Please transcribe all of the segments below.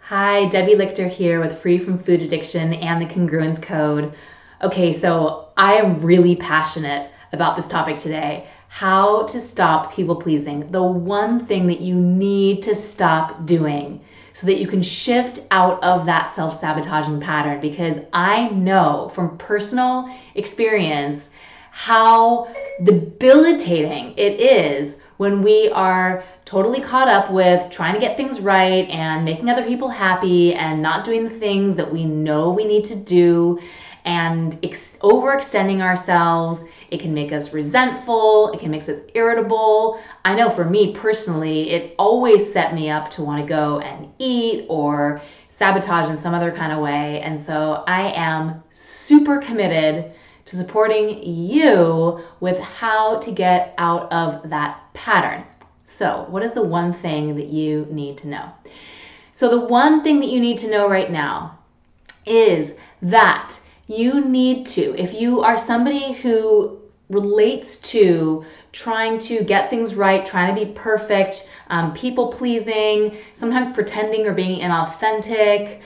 Hi, Debbie Lichter here with Free from Food Addiction and the Congruence Code. Okay, so I am really passionate about this topic today. How to stop people pleasing. The one thing that you need to stop doing so that you can shift out of that self-sabotaging pattern, because I know from personal experience how debilitating it is when we are totally caught up with trying to get things right and making other people happy and not doing the things that we know we need to do and overextending ourselves. It can make us resentful. It can make us irritable. I know for me personally, it always set me up to want to go and eat or sabotage in some other kind of way. And so I am super committed to supporting you with how to get out of that pattern. So, what is the one thing that you need to know? So, the one thing that you need to know right now is that you need to, if you are somebody who relates to trying to get things right, trying to be perfect, people pleasing, sometimes pretending or being inauthentic,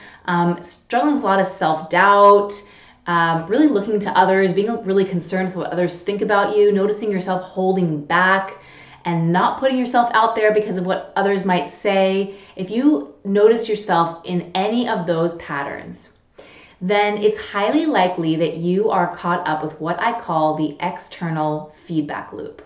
struggling with a lot of self-doubt, really looking to others, being really concerned with what others think about you, noticing yourself holding back and not putting yourself out there because of what others might say. If you notice yourself in any of those patterns, then it's highly likely that you are caught up with what I call the external feedback loop.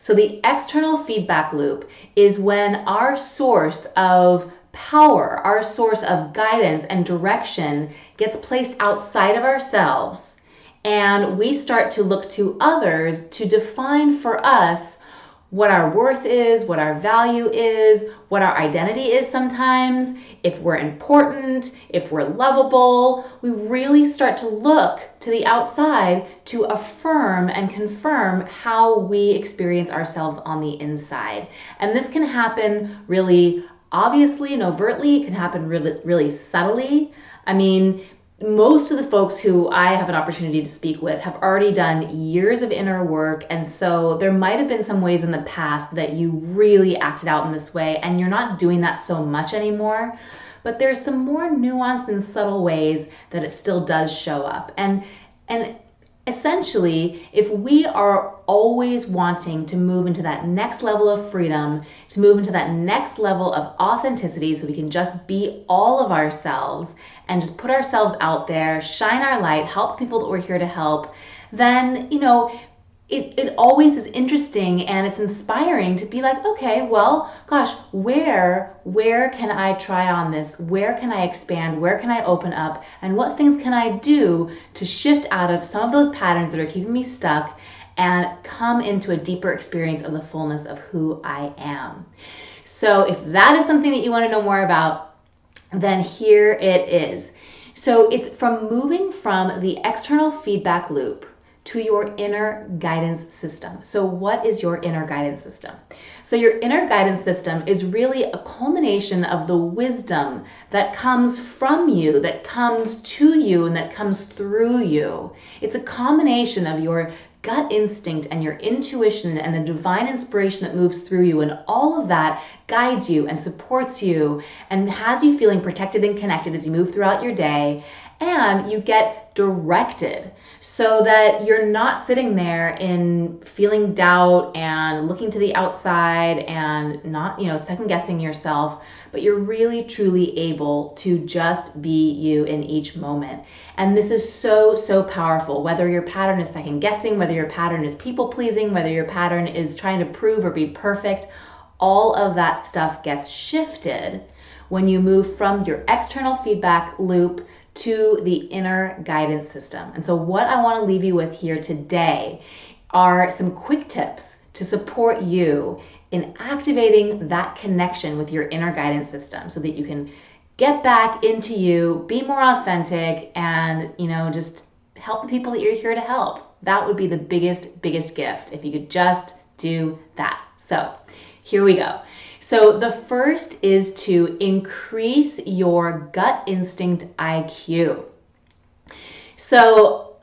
So the external feedback loop is when our source of power, our source of guidance and direction gets placed outside of ourselves, and we start to look to others to define for us what our worth is, what our value is, what our identity is sometimes, if we're important, if we're lovable. We really start to look to the outside to affirm and confirm how we experience ourselves on the inside. And this can happen really obviously and overtly. It can happen really, really subtly. I mean, most of the folks who I have an opportunity to speak with have already done years of inner work, and so there might have been some ways in the past that you really acted out in this way, and you're not doing that so much anymore. But there's some more nuanced and subtle ways that it still does show up. And essentially, if we are always wanting to move into that next level of freedom, to move into that next level of authenticity so we can just be all of ourselves and just put ourselves out there, shine our light, help people that we're here to help, then, it always is interesting and it's inspiring to be like, okay, well, gosh, where can I try on this? Where can I expand? Where can I open up? And what things can I do to shift out of some of those patterns that are keeping me stuck and come into a deeper experience of the fullness of who I am? So if that is something that you want to know more about, then here it is. So it's from moving from the external feedback loop to your inner guidance system. So what is your inner guidance system? So your inner guidance system is really a culmination of the wisdom that comes from you, that comes to you, and that comes through you. It's a combination of your gut instinct and your intuition and the divine inspiration that moves through you, and all of that guides you and supports you and has you feeling protected and connected as you move throughout your day, and you get directed so that you're not sitting there in feeling doubt and looking to the outside and not, second guessing yourself, but you're really truly able to just be you in each moment. And this is so, so powerful. Whether your pattern is second guessing, whether your pattern is people pleasing, whether your pattern is trying to prove or be perfect, all of that stuff gets shifted when you move from your external feedback loop to the inner guidance system. And so what I want to leave you with here today are some quick tips to support you in activating that connection with your inner guidance system so that you can get back into you, be more authentic, and just help the people that you're here to help. That would be the biggest gift if you could just do that. So here we go. So the first is to increase your gut instinct IQ. So,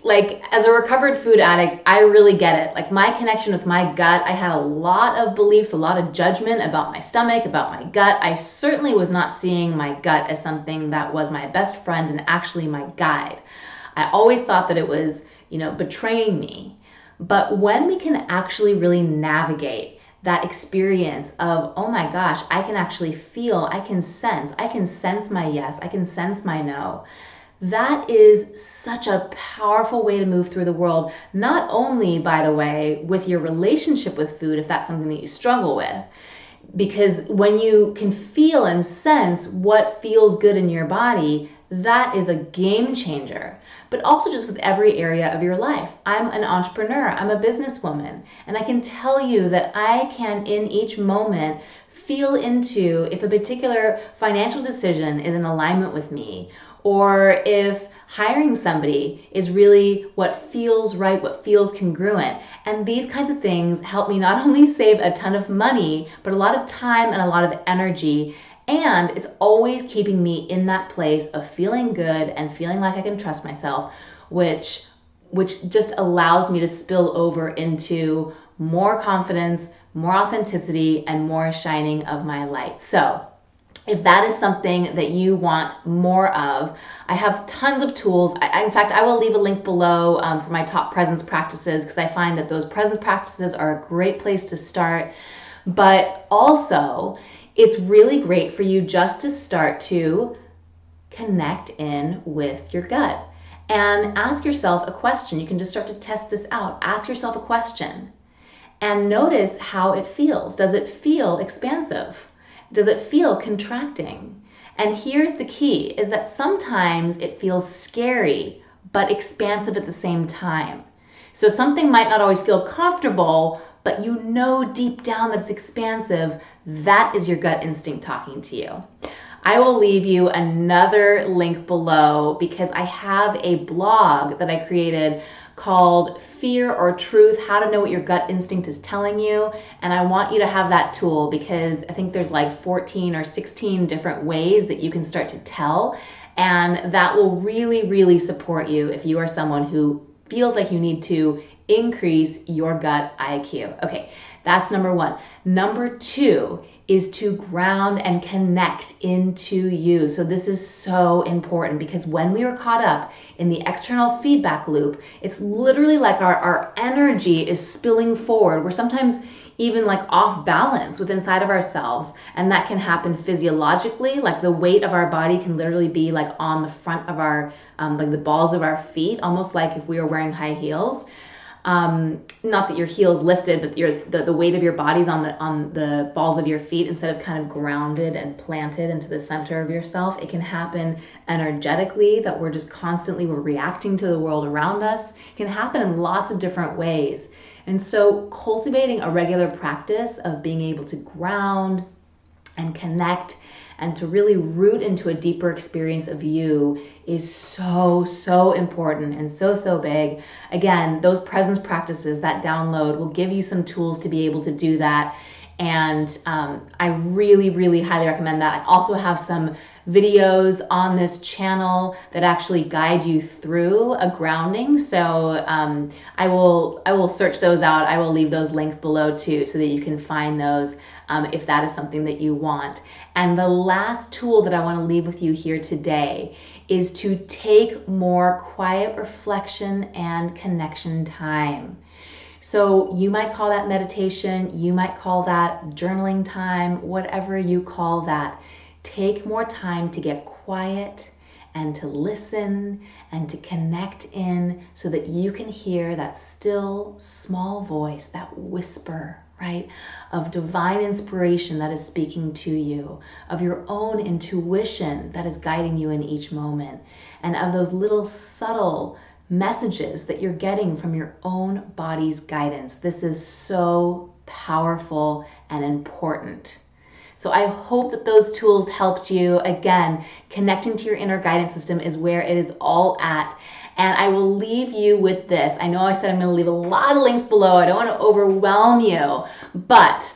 like as a recovered food addict, I really get it. Like my connection with my gut, I had a lot of beliefs, a lot of judgment about my stomach, about my gut. I certainly was not seeing my gut as something that was my best friend and actually my guide. I always thought that it was, betraying me. But when we can actually really navigate that experience of, oh my gosh, I can actually feel, I can sense my yes, I can sense my no. That is such a powerful way to move through the world, not only, by the way, with your relationship with food, if that's something that you struggle with, because when you can feel and sense what feels good in your body, that is a game changer. But also just with every area of your life. I'm an entrepreneur, I'm a businesswoman, and I can tell you that I can, in each moment, feel into if a particular financial decision is in alignment with me, or if hiring somebody is really what feels right, what feels congruent. And these kinds of things help me not only save a ton of money, but a lot of time and a lot of energy. And it's always keeping me in that place of feeling good and feeling like I can trust myself, which just allows me to spill over into more confidence, more authenticity, and more shining of my light. So if that is something that you want more of, I have tons of tools. In fact, I will leave a link below for my top presence practices, because I find that those presence practices are a great place to start. But also, it's really great for you just to start to connect in with your gut and ask yourself a question. You can just start to test this out. Ask yourself a question and notice how it feels. Does it feel expansive? Does it feel contracting? And here's the key, is that sometimes it feels scary, but expansive at the same time. So something might not always feel comfortable, but you know deep down that it's expansive. That is your gut instinct talking to you. I will leave you another link below, because I have a blog that I created called Fear or Truth, How to Know What Your Gut Instinct is Telling You. And I want you to have that tool, because I think there's like 14 or 16 different ways that you can start to tell. And that will really, really support you if you are someone who feels like you need to increase your gut IQ. Okay, that's number one. Number two is to ground and connect into you. So this is so important, because when we are caught up in the external feedback loop, it's literally like our energy is spilling forward. We're sometimes even like off balance with inside of ourselves. And that can happen physiologically, like the weight of our body can literally be like on the front of our, like the balls of our feet, almost like if we were wearing high heels. Not that your heel's lifted, but the weight of your body's on the balls of your feet instead of kind of grounded and planted into the center of yourself. It can happen energetically, that we're reacting to the world around us. It can happen in lots of different ways. And so cultivating a regular practice of being able to ground and connect and to really root into a deeper experience of you is so, so important and so, so big. Again, those presence practices, that download will give you some tools to be able to do that. And I really, really highly recommend that. I also have some videos on this channel that actually guide you through a grounding. So I will search those out. I will leave those links below too, so that you can find those if that is something that you want. And the last tool that I want to leave with you here today is to take more quiet reflection and connection time. So you might call that meditation, you might call that journaling time, whatever you call that. Take more time to get quiet and to listen and to connect in, so that you can hear that still small voice, that whisper, right, of divine inspiration that is speaking to you, of your own intuition that is guiding you in each moment, and of those little subtle messages that you're getting from your own body's guidance. This is so powerful and important. So I hope that those tools helped you. Again, connecting to your inner guidance system is where it is all at. And I will leave you with this. I know I said I'm going to leave a lot of links below. I don't want to overwhelm you, but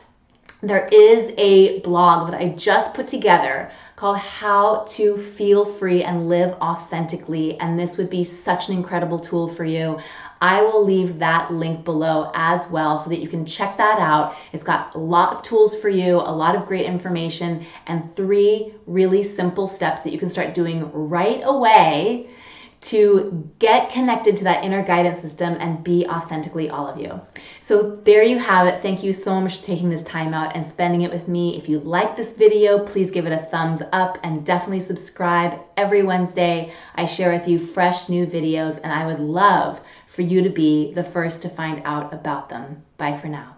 there is a blog that I just put together called How to Feel Free and Live Authentically, and this would be such an incredible tool for you. I will leave that link below as well so that you can check that out. It's got a lot of tools for you, a lot of great information, and 3 really simple steps that you can start doing right away to get connected to that inner guidance system and be authentically all of you. So there you have it. Thank you so much for taking this time out and spending it with me. If you like this video, please give it a thumbs up and definitely subscribe. Every Wednesday, I share with you fresh new videos, and I would love for you to be the first to find out about them. Bye for now.